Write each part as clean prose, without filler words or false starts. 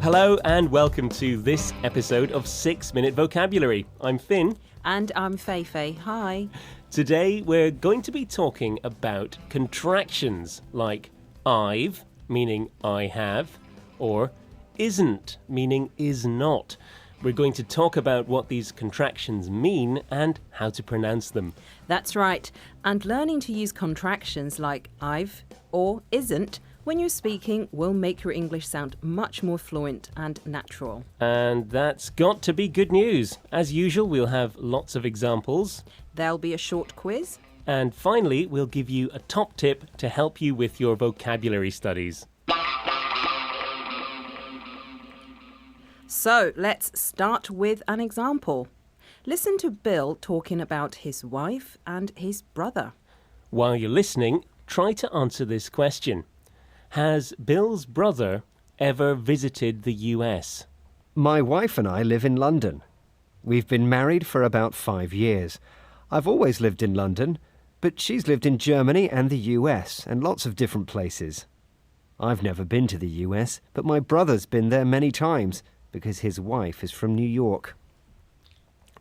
Hello and welcome to this episode of 6 Minute Vocabulary. I'm Finn. And I'm Feifei. Hi. Today we're going to be talking about contractions like I've, meaning I have, or isn't, meaning is not. We're going to talk about what these contractions mean and how to pronounce them. That's right. And learning to use contractions like I've or isn't when you're speaking will make your English sound much more fluent and natural. And that's got to be good news. As usual, we'll have lots of examples. There'll be a short quiz. And finally, we'll give you a top tip to help you with your vocabulary studies. So let's start with an example. Listen to Bill talking about his wife and his brother. While you're listening, try to answer this question. Has Bill's brother ever visited the US? My wife and I live in London. We've been married for about 5 years. I've always lived in London, but she's lived in Germany and the US and lots of different places. I've never been to the US, but my brother's been there many times because his wife is from New York.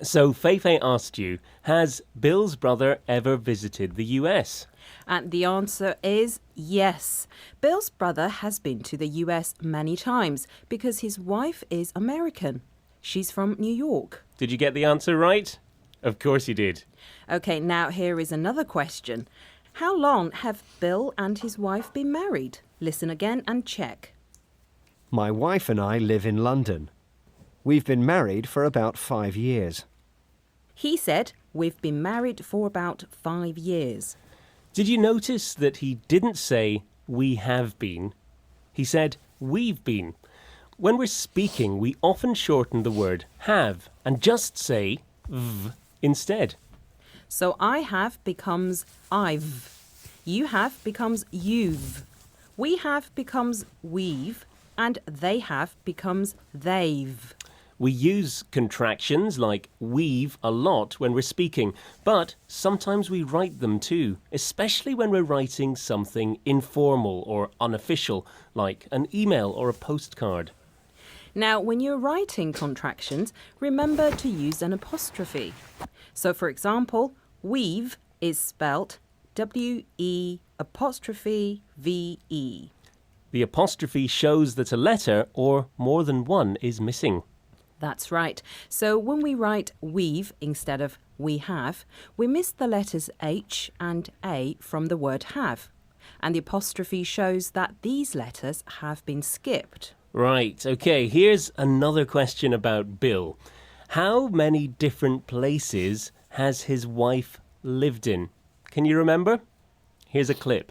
So Feifei asked you, has Bill's brother ever visited the US? And the answer is yes. Bill's brother has been to the US many times because his wife is American. She's from New York. Did you get the answer right? Of course you did. Okay, now here is another question. How long have Bill and his wife been married? Listen again and check. My wife and I live in London. We've been married for about 5 years. He said, we've been married for about 5 years. Did you notice that he didn't say, we have been? He said, we've been. When we're speaking, we often shorten the word have and just say v instead. So I have becomes I've. You have becomes you've. We have becomes we've. And they have becomes they've. We use contractions like we've a lot when we're speaking, but sometimes we write them too, especially when we're writing something informal or unofficial, like an email or a postcard. Now, when you're writing contractions, remember to use an apostrophe. So, for example, we've is spelt W-E apostrophe V-E. The apostrophe shows that a letter or more than one is missing. That's right. So when we write we've instead of we have, we miss the letters H and A from the word have. And the apostrophe shows that these letters have been skipped. Right, okay, here's another question about Bill. How many different places has his wife lived in? Can you remember? Here's a clip.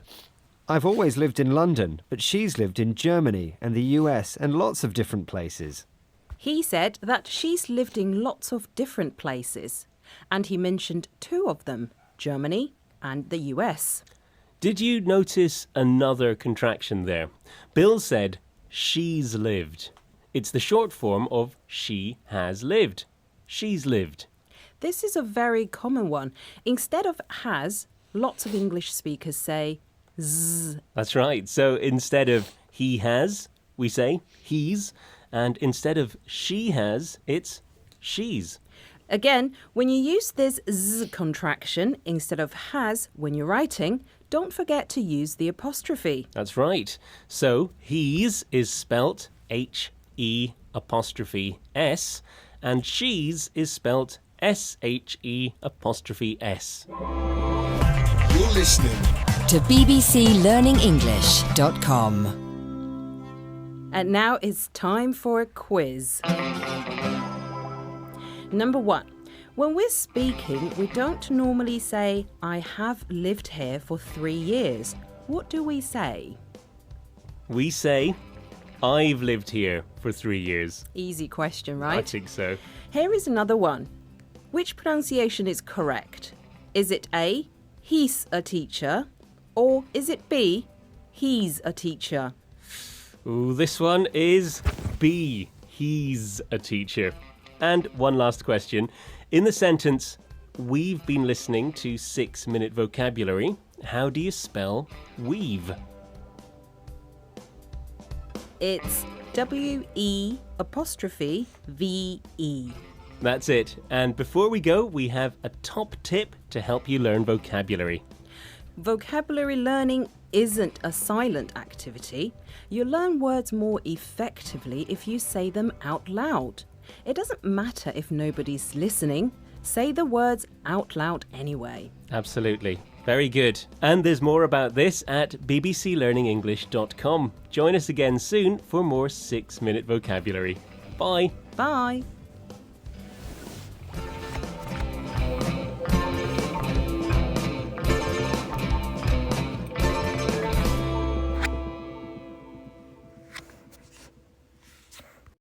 I've always lived in London, but she's lived in Germany and the US and lots of different places. He said that she's lived in lots of different places. And he mentioned 2 of them, Germany and the US. Did you notice another contraction there? Bill said, she's lived. It's the short form of she has lived. She's lived. This is a very common one. Instead of has, lots of English speakers say z. That's right. So instead of he has, we say he's. And instead of she has, it's she's. Again, when you use this z contraction instead of has when you're writing, don't forget to use the apostrophe. That's right. So he's is spelt H-E apostrophe S, and she's is spelt S-H-E apostrophe S. You're listening to bbclearningenglish.com. And now it's time for a quiz. Number 1. When we're speaking, we don't normally say, I have lived here for 3 years. What do we say? We say, I've lived here for 3 years. Easy question, right? I think so. Here is another one. Which pronunciation is correct? Is it A, he's a teacher, or is it B, he's a teacher? Ooh, this one is B. He's a teacher. And one last question. In the sentence, we've been listening to 6 Minute Vocabulary, how do you spell weave? It's WE apostrophe VE. That's it. And before we go, we have a top tip to help you learn vocabulary. Vocabulary learning isn't a silent activity. You learn words more effectively if you say them out loud. It doesn't matter if nobody's listening. Say the words out loud anyway. Absolutely. Very good. And there's more about this at bbclearningenglish.com. Join us again soon for more 6-minute vocabulary. Bye. Bye.